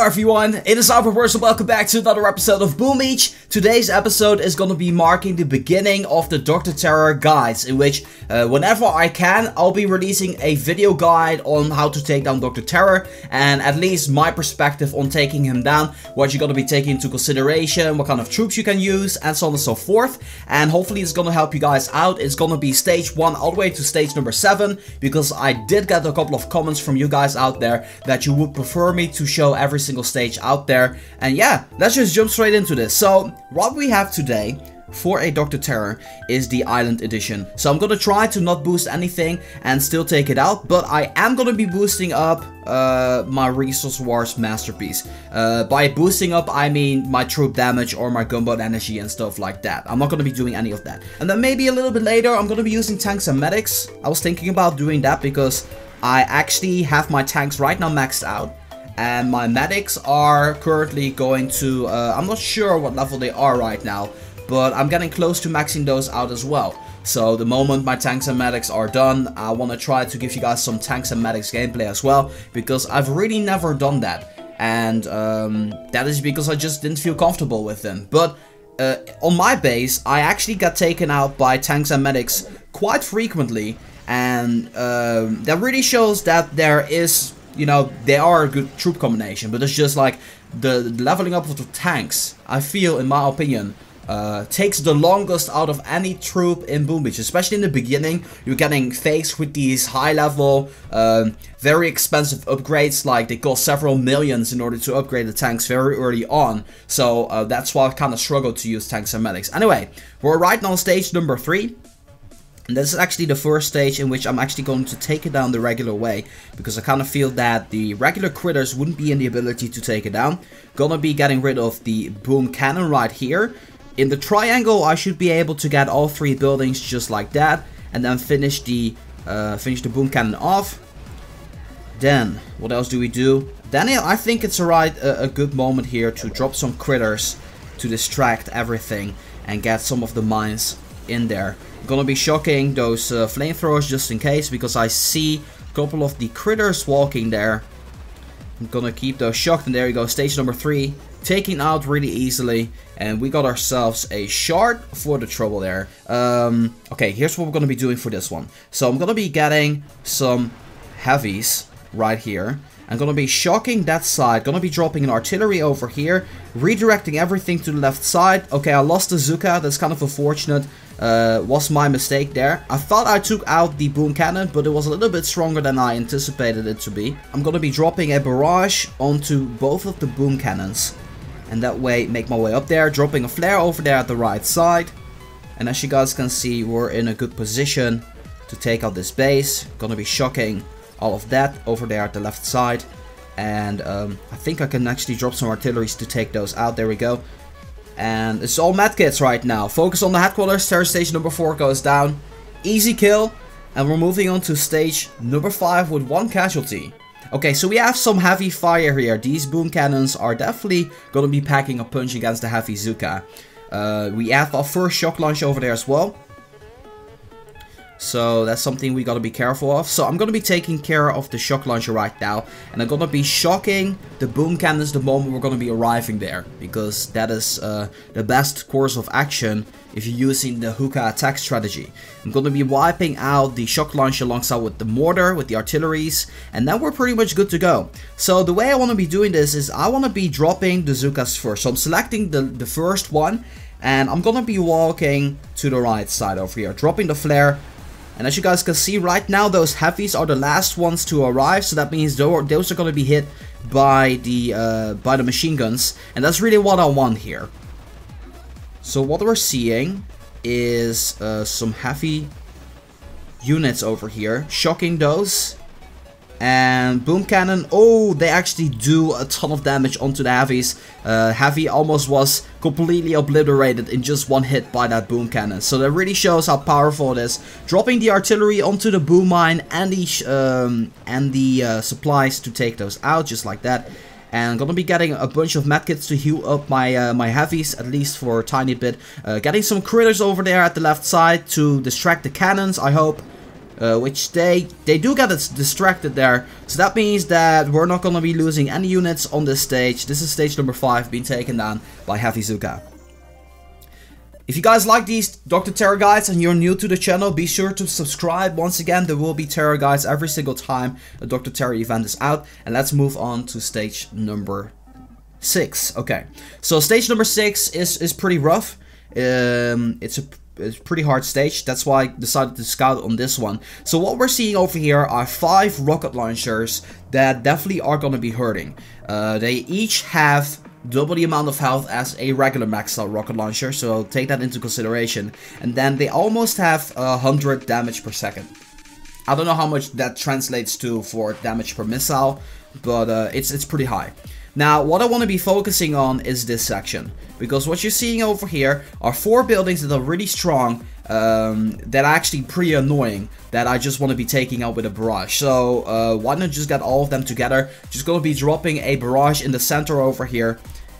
everyone, it is Albert and welcome back to another episode of Boom Beach. Today's episode is going to be marking the beginning of the Dr.Terror guides, in which whenever I can, I'll be releasing a video guide on how to take down Dr.Terror, and at least my perspective on taking him down, what you're going to be taking into consideration, what kind of troops you can use, and so on and so forth. And hopefully it's going to help you guys out. It's going to be stage 1 all the way to stage number 7, because I did get a couple of comments from you guys out there that you would prefer me to show every single stage out there. And yeah, let's just jump straight into this. So what we have today for a Dr.Terror is the Island Edition. So I'm gonna try to not boost anything and still take it out, but I am gonna be boosting up my Resource Wars Masterpiece. By boosting up, I mean my troop damage or my gunboat energy and stuff like that. I'm not gonna be doing any of that. And then maybe a little bit later, I'm gonna be using tanks and medics. I was thinking about doing that because I actually have my tanks right now maxed out. And my medics are currently going to, I'm not sure what level they are right now, but I'm getting close to maxing those out as well. So the moment my tanks and medics are done, I want to try to give you guys some tanks and medics gameplay as well, because I've really never done that. And that is because I just didn't feel comfortable with them. But on my base, I actually got taken out by tanks and medics quite frequently. And that really shows that there is, you know, they are a good troop combination, but it's just like the leveling up of the tanks, I feel, in my opinion, takes the longest out of any troop in Boom Beach. Especially in the beginning, you're getting faced with these high level, very expensive upgrades, like they cost several millions in order to upgrade the tanks very early on. So that's why I kind of struggled to use tanks and medics. Anyway, we're right now on stage number 3. And this is actually the first stage in which I'm actually going to take it down the regular way, because I kind of feel that the regular critters wouldn't be in the ability to take it down. Gonna be getting rid of the boom cannon right here. In the triangle, I should be able to get all 3 buildings just like that, and then finish the boom cannon off. Then, what else do we do? Then I think it's a good moment here to drop some critters to distract everything and get some of the mines in there. I'm gonna be shocking those flamethrowers just in case, because I see a couple of the critters walking there. I'm gonna keep those shocked, and there you go, stage number 3, taking out really easily, and we got ourselves a shard for the trouble there. Okay, here's what we're gonna be doing for this one. So I'm gonna be getting some heavies right here. I'm gonna be shocking that side, gonna be dropping an artillery over here, redirecting everything to the left side. Okay, I lost the Hooka, that's kind of unfortunate. Was my mistake there. I thought I took out the boom cannon, but it was a little bit stronger than I anticipated it to be. I'm gonna be dropping a barrage onto both of the boom cannons, and that way make my way up there, dropping a flare over there at the right side. And as you guys can see, we're in a good position to take out this base. Gonna be shocking all of that over there at the left side, and I think I can actually drop some artilleries to take those out. There we go. And it's all medkits right now. Focus on the headquarters. Terror stage number 4 goes down. Easy kill. And we're moving on to stage number 5 with 1 casualty. Okay, so we have some heavy fire here. These boom cannons are definitely going to be packing a punch against the heavy Hooka. We have our first shock launch over there as well. So that's something we gotta be careful of. So I'm gonna be taking care of the shock launcher right now, and I'm gonna be shocking the boom cannons the moment we're gonna be arriving there, because that is the best course of action if you're using the Hooka attack strategy. I'm gonna be wiping out the shock launcher alongside with the mortar, with the artilleries, and then we're pretty much good to go. So the way I want to be doing this is I want to be dropping the Hookas first. So I'm selecting the first one, and I'm gonna be walking to the right side over here, dropping the flare. And as you guys can see right now, those heavies are the last ones to arrive, so that means those are going to be hit by the machine guns, and that's really what I want here. So what we're seeing is some heavy units over here, shocking those. And boom cannon, oh, they actually do a ton of damage onto the heavies. Heavy almost was completely obliterated in just 1 hit by that boom cannon. So that really shows how powerful it is. Dropping the artillery onto the boom mine and the supplies to take those out, just like that. And I'm gonna be getting a bunch of medkits to heal up my my heavies, at least for a tiny bit. Getting some critters over there at the left side to distract the cannons, I hope. which they do get distracted there. So that means that we're not going to be losing any units on this stage. This is stage number 5 being taken down by Heavy Hooka. If you guys like these Dr. Terror guides and you're new to the channel, be sure to subscribe. Once again, there will be terror guides every single time a Dr. Terror event is out. And let's move on to stage number 6. Okay, so stage number 6 is pretty rough. It's a pretty hard stage. That's why I decided to scout on this one. So what we're seeing over here are 5 rocket launchers that definitely are going to be hurting. They each have double the amount of health as a regular maxed out rocket launcher, so take that into consideration. And then they almost have 100 damage per second. I don't know how much that translates to for damage per missile, but it's pretty high. Now, what I want to be focusing on is this section, because what you're seeing over here are 4 buildings that are really strong, that are actually pretty annoying, that I just want to be taking out with a barrage. So why not just get all of them together? Just going to be dropping a barrage in the center over here,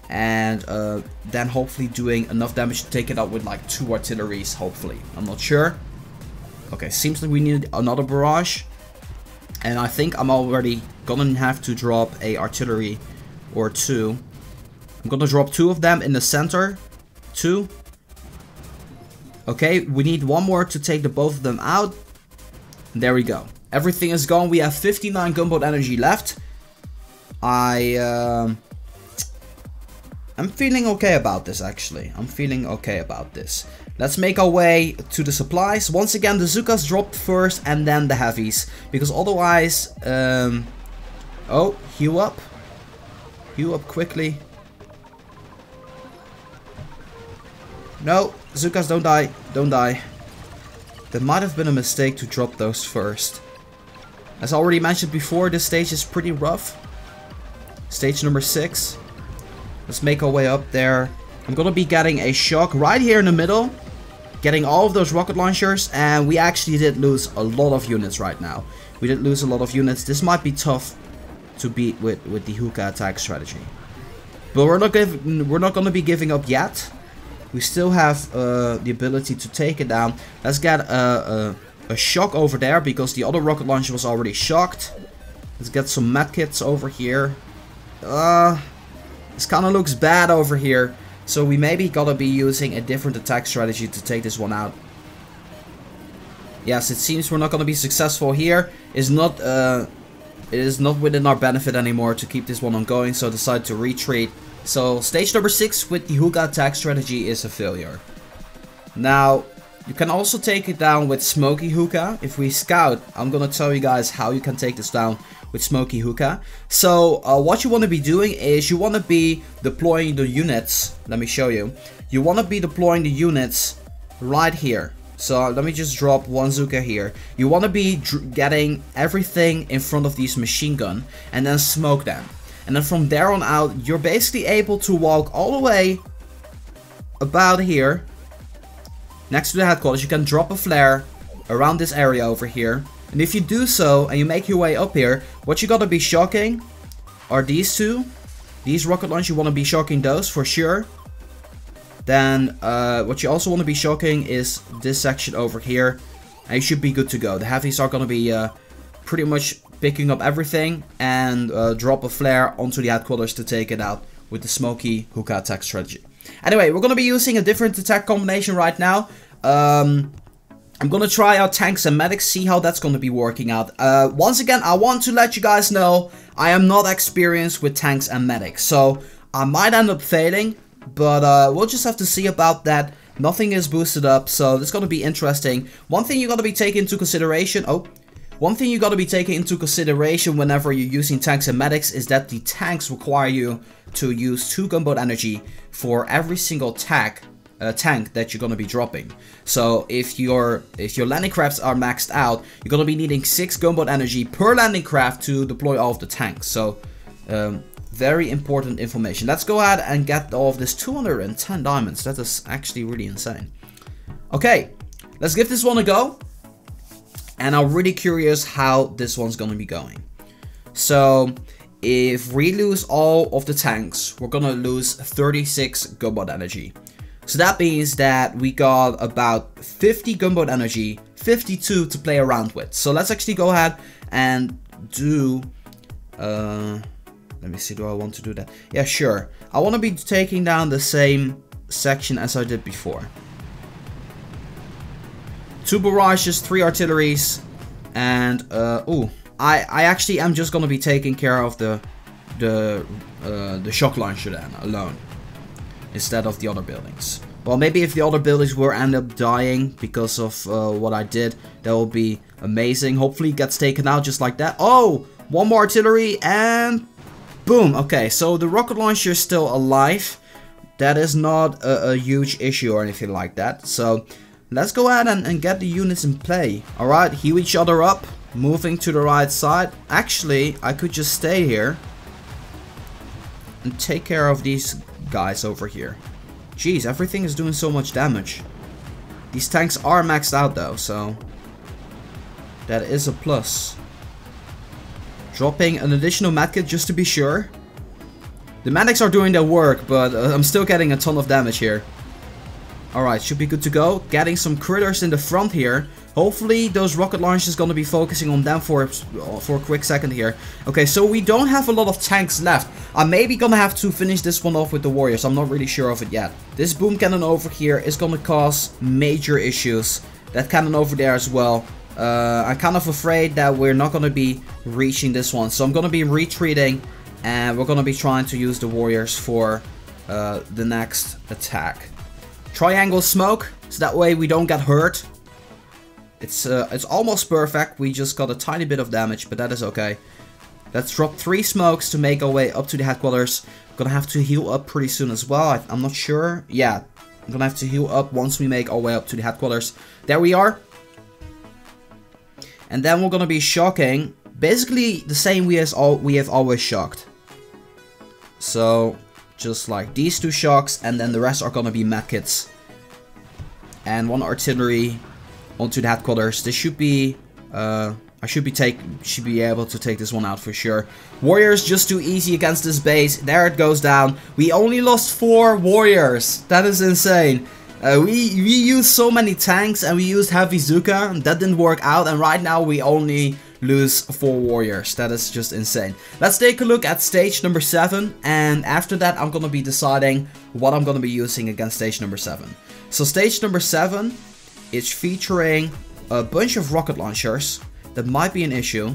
and then hopefully doing enough damage to take it out with like 2 artilleries, hopefully. I'm not sure. Okay, seems like we need another barrage, and I think I'm already gonna have to drop a artillery or 2. I'm gonna drop 2 of them in the center. 2. Okay, we need 1 more to take the both of them out. There we go. Everything is gone. We have 59 gunboat energy left. I'm feeling okay about this, actually. I'm feeling okay about this. Let's make our way to the supplies. Once again, the Zookas dropped first and then the heavies, because otherwise, oh, heal up. Heal up quickly. No, Zookas, don't die. Don't die. There might have been a mistake to drop those first. As I already mentioned before, this stage is pretty rough. Stage number 6. Let's make our way up there. I'm gonna be getting a shock right here in the middle. Getting all of those rocket launchers. And we actually did lose a lot of units right now. We did lose a lot of units. This might be tough to beat with the Hooka attack strategy. But we're not gonna be giving up yet. We still have the ability to take it down. Let's get a shock over there, because the other rocket launcher was already shocked. Let's get some medkits over here. This kind of looks bad over here. So we maybe gotta be using a different attack strategy to take this one out. Yes, it seems we're not gonna be successful here. It is not within our benefit anymore to keep this one ongoing, so I decided to retreat. So stage number 6 with the Hooka attack strategy is a failure. Now, you can also take it down with Smoky Hooka. If we scout, I'm gonna tell you guys how you can take this down with Smoky Hooka. So what you want to be doing is you want to be deploying the units. Let me show you. You want to be deploying the units right here. So let me just drop 1 Zooka here. You want to be getting everything in front of these machine gun and then smoke them. And then from there on out, you're basically able to walk all the way about here next to the headquarters. You can drop a flare around this area over here. And if you do so, and you make your way up here, what you gotta be shocking are these 2. These rocket launchers, you wanna be shocking those for sure. Then, what you also wanna be shocking is this section over here. And you should be good to go. The heavies are gonna be pretty much picking up everything and drop a flare onto the headquarters to take it out with the Smoky Hooka attack strategy. Anyway, we're gonna be using a different attack combination right now. I'm gonna try out tanks and medics, see how that's gonna be working out. Once again, I want to let you guys know I am not experienced with tanks and medics, so I might end up failing, but we'll just have to see about that. Nothing is boosted up, so it's gonna be interesting. One thing you gotta be taking into consideration. One thing you gotta be taking into consideration whenever you're using tanks and medics is that the tanks require you to use 2 gunboat energy for every single tank that you're gonna be dropping. So if your landing crafts are maxed out, you're gonna be needing 6 gunboat energy per landing craft to deploy all of the tanks. So very important information. Let's go ahead and get all of this 210 diamonds. That is actually really insane. Okay, let's give this one a go. And I'm really curious how this one's gonna be going. So if we lose all of the tanks, we're gonna lose 36 gunboat energy. So that means that we got about 50 gunboat energy, 52 to play around with. So let's actually go ahead and do, let me see, do I want to do that? Yeah, sure. I want to be taking down the same section as I did before. 2 barrages, 3 artilleries, and, I actually am just going to be taking care of the shock launcher then, alone, instead of the other buildings. Well, maybe if the other buildings were end up dying because of what I did, that will be amazing. Hopefully it gets taken out just like that. Oh, 1 more artillery and boom. Okay, so the rocket launcher is still alive. That is not a huge issue or anything like that. So let's go ahead and get the units in play. Alright, heal each other up, moving to the right side. Actually, I could just stay here and take care of these guys over here. Jeez, everything is doing so much damage. These tanks are maxed out though, so that is a plus. Dropping an additional medkit just to be sure. The medics are doing their work, but I'm still getting a ton of damage here. Alright, should be good to go. Getting some critters in the front here. Hopefully those rocket launchers gonna be focusing on them for a quick second here. Okay, so we don't have a lot of tanks left. I'm maybe gonna have to finish this one off with the warriors. I'm not really sure of it yet. This boom cannon over here is gonna cause major issues. That cannon over there as well. I'm kind of afraid that we're not gonna be reaching this one. So I'm gonna be retreating, and we're gonna be trying to use the warriors for the next attack. Triangle smoke, so that way we don't get hurt. It's almost perfect. We just got a tiny bit of damage, but that is okay. Let's drop 3 smokes to make our way up to the headquarters. Gonna have to heal up pretty soon as well. I'm not sure. Yeah, I'm gonna have to heal up once we make our way up to the headquarters. There we are. And then we're gonna be shocking basically the same way as we have always shocked. So just like these 2 shocks, and then the rest are gonna be medkits. And 1 artillery onto the headquarters. This should be I should be able to take this one out for sure. Warriors just too easy against this base. There it goes down. We only lost 4 warriors. That is insane. We used so many tanks and we used heavy Hooka, and that didn't work out, and right now we only lose 4 warriors. That is just insane. Let's take a look at stage number 7, and after that I'm gonna be deciding what I'm gonna be using against stage number 7. So stage number 7 is featuring a bunch of rocket launchers. That might be an issue,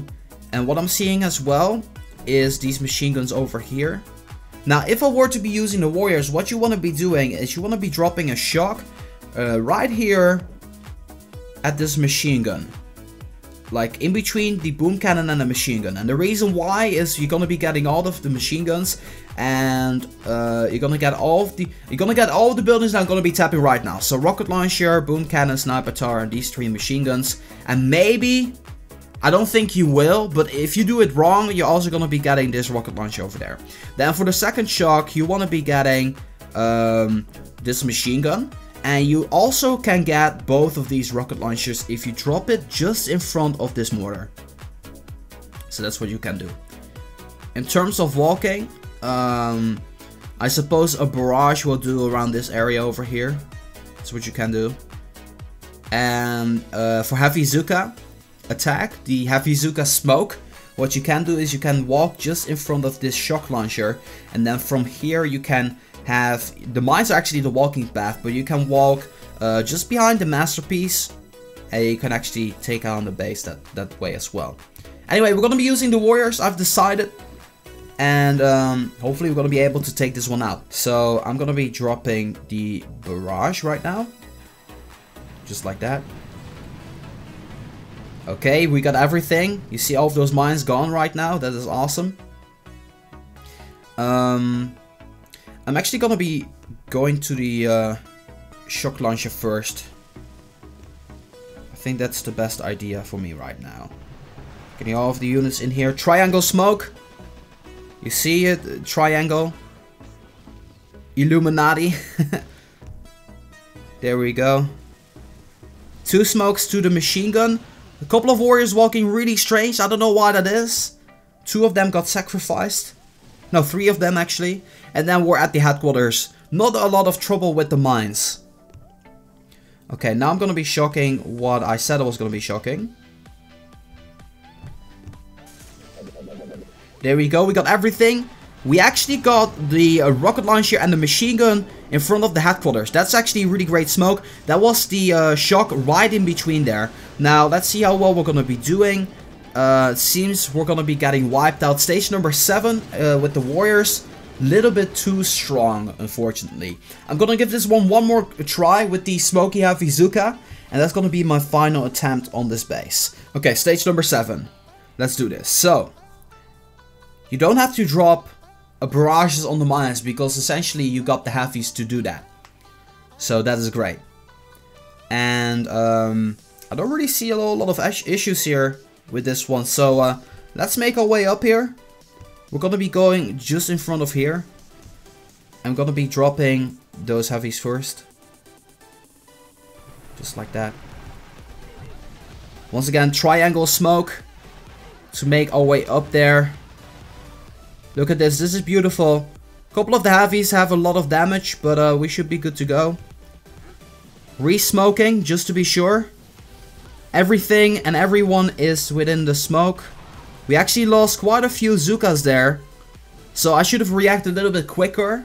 and what I'm seeing as well is these machine guns over here. Now, if I were to be using the warriors, what you want to be doing is you want to be dropping a shock right here at this machine gun. Like in between the boom cannon and the machine gun. And the reason why is you're going to be getting all of the machine guns, and you're going to get all of the buildings that I'm going to be tapping right now. So rocket launcher, boom cannon, sniper tower, and these 3 machine guns. And maybe, I don't think you will, but if you do it wrong, you're also going to be getting this rocket launcher over there. Then for the second shock, you want to be getting this machine gun. And you also can get both of these rocket launchers if you drop it just in front of this mortar. So that's what you can do. In terms of walking, I suppose a barrage will do around this area over here. That's what you can do. And for heavy Hooka attack, the heavy Hooka smoke, what you can do is you can walk just in front of this shock launcher, and then from here you can have, the mines are actually the walking path, but you can walk just behind the masterpiece, and you can actually take on the base that way as well. Anyway, we're gonna be using the warriors, I've decided, and hopefully we're gonna be able to take this one out. So I'm gonna be dropping the barrage right now, just like that. Okay, we got everything. You see all of those mines gone right now. That is awesome. I'm actually gonna be going to the shock launcher first. I think that's the best idea for me right now. Getting all of the units in here. Triangle smoke. You see it? Triangle. Illuminati. There we go. 2 smokes to the machine gun. A couple of warriors walking really strange. I don't know why that is. 2 of them got sacrificed. No, 3 of them actually. And then we're at the headquarters. not a lot of trouble with the mines. Okay, now I'm gonna be shocking what I said I was gonna be shocking. There we go, we got everything. We actually got the rocket launcher and the machine gun in front of the headquarters. That's actually really great smoke. That was the shock right in between there. Now, let's see how well we're gonna be doing. It seems we're gonna be getting wiped out. Stage number 7 with the warriors. Little bit too strong, unfortunately. I'm gonna give this one more try with the smoky heavy Hooka, and that's gonna be my final attempt on this base. Okay, stage number 7. Let's do this. So, you don't have to drop barrages on the mines because essentially you got the heavies to do that. So that is great. And I don't really see a lot of issues here with this one. So let's make our way up here. We're gonna be going just in front of here. I'm gonna be dropping those heavies first. Just like that. Once again, triangle smoke to make our way up there. Look at this, this is beautiful. A couple of the heavies have a lot of damage, but we should be good to go. Re-smoking, just to be sure. Everything and everyone is within the smoke. We actually lost quite a few Hookas there. So I should have reacted a little bit quicker.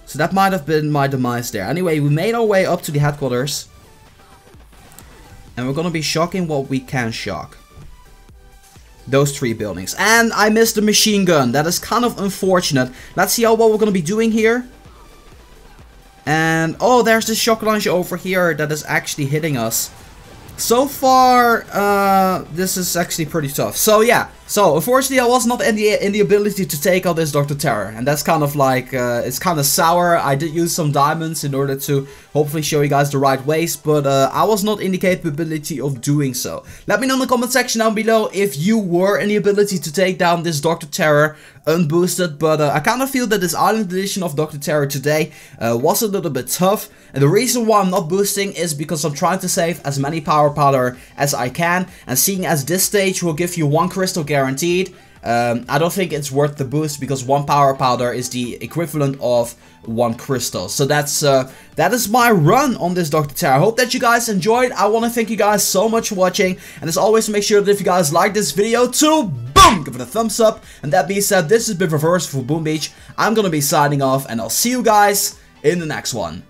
So that might have been my demise there. Anyway, we made our way up to the headquarters. And we're gonna be shocking what we can shock. Those 3 buildings. And I missed the machine gun. That is kind of unfortunate. Let's see how well we're going to be doing here. And, oh, there's this shock launcher over here that is actually hitting us. So far, this is actually pretty tough. So, yeah. So, unfortunately, I was not in the ability to take out this Dr.Terror. And that's kind of like, it's kind of sour. I did use some diamonds in order to hopefully show you guys the right ways. But I was not in the capability of doing so. Let me know in the comment section down below if you were in the ability to take down this Dr.Terror unboosted. But I kind of feel that this Island Edition of Dr.Terror today was a little bit tough. And the reason why I'm not boosting is because I'm trying to save as many power powder as I can. And seeing as this stage will give you 1 crystal guaranteed, I don't think it's worth the boost because 1 power powder is the equivalent of 1 crystal. So that is my run on this Dr.Terror. I hope that you guys enjoyed. I want to thank you guys so much for watching. And as always, make sure that if you guys like this video to boom, give it a thumbs up. And that being said, this has been Reverse for Boom Beach. I'm going to be signing off and I'll see you guys in the next one.